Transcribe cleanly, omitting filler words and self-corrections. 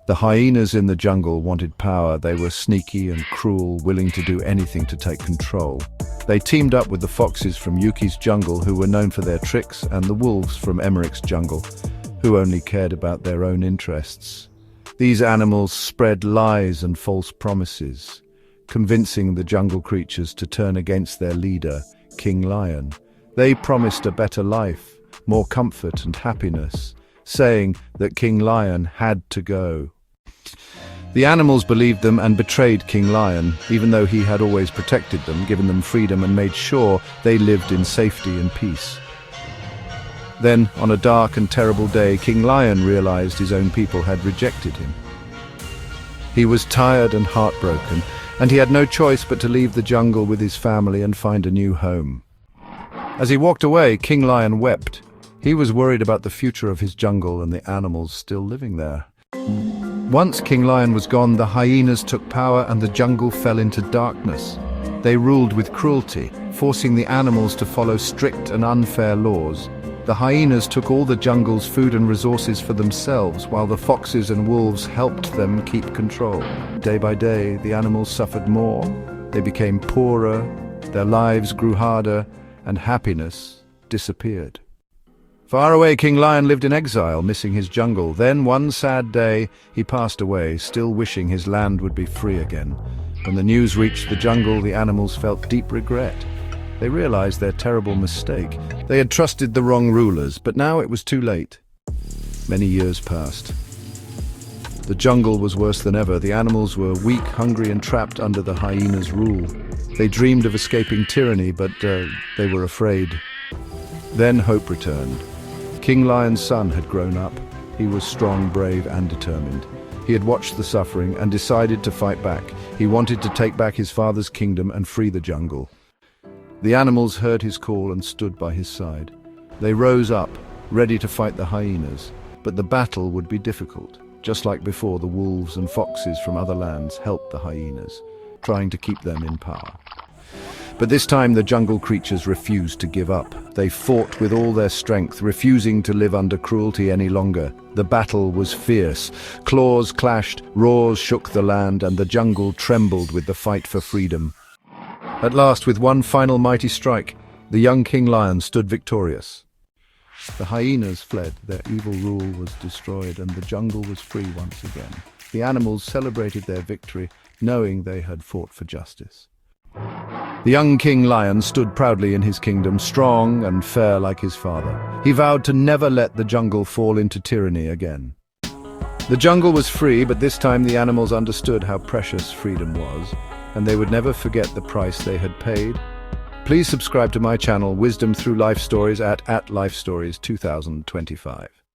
The hyenas in the jungle wanted power. They were sneaky and cruel, willing to do anything to take control. They teamed up with the foxes from Yuki's jungle, who were known for their tricks, and the wolves from Emmerich's jungle, who only cared about their own interests. These animals spread lies and false promises, convincing the jungle creatures to turn against their leader, King Lion. They promised a better life, more comfort and happiness, saying that King Lion had to go. The animals believed them and betrayed King Lion, even though he had always protected them, given them freedom, and made sure they lived in safety and peace. Then, on a dark and terrible day, King Lion realized his own people had rejected him. He was tired and heartbroken, and he had no choice but to leave the jungle with his family and find a new home. As he walked away, King Lion wept. He was worried about the future of his jungle and the animals still living there. Once King Lion was gone, the hyenas took power and the jungle fell into darkness. They ruled with cruelty, forcing the animals to follow strict and unfair laws. The hyenas took all the jungle's food and resources for themselves, while the foxes and wolves helped them keep control. Day by day, the animals suffered more. They became poorer, their lives grew harder, and happiness disappeared. Far away, King Lion lived in exile, missing his jungle. Then, one sad day, he passed away, still wishing his land would be free again. When the news reached the jungle, the animals felt deep regret. They realized their terrible mistake. They had trusted the wrong rulers, but now it was too late. Many years passed. The jungle was worse than ever. The animals were weak, hungry, and trapped under the hyenas' rule. They dreamed of escaping tyranny, but they were afraid. Then hope returned. King Lion's son had grown up. He was strong, brave, and determined. He had watched the suffering and decided to fight back. He wanted to take back his father's kingdom and free the jungle. The animals heard his call and stood by his side. They rose up, ready to fight the hyenas, but the battle would be difficult. Just like before, the wolves and foxes from other lands helped the hyenas, trying to keep them in power. But this time the jungle creatures refused to give up. They fought with all their strength, refusing to live under cruelty any longer. The battle was fierce. Claws clashed, roars shook the land, and the jungle trembled with the fight for freedom. At last, with one final mighty strike, the young King Lion stood victorious. The hyenas fled, their evil rule was destroyed, and the jungle was free once again. The animals celebrated their victory, knowing they had fought for justice. The young King Lion stood proudly in his kingdom, strong and fair like his father. He vowed to never let the jungle fall into tyranny again. The jungle was free, but this time the animals understood how precious freedom was, and they would never forget the price they had paid. Please subscribe to my channel, Wisdom Through Life Stories, at Life Stories 2025.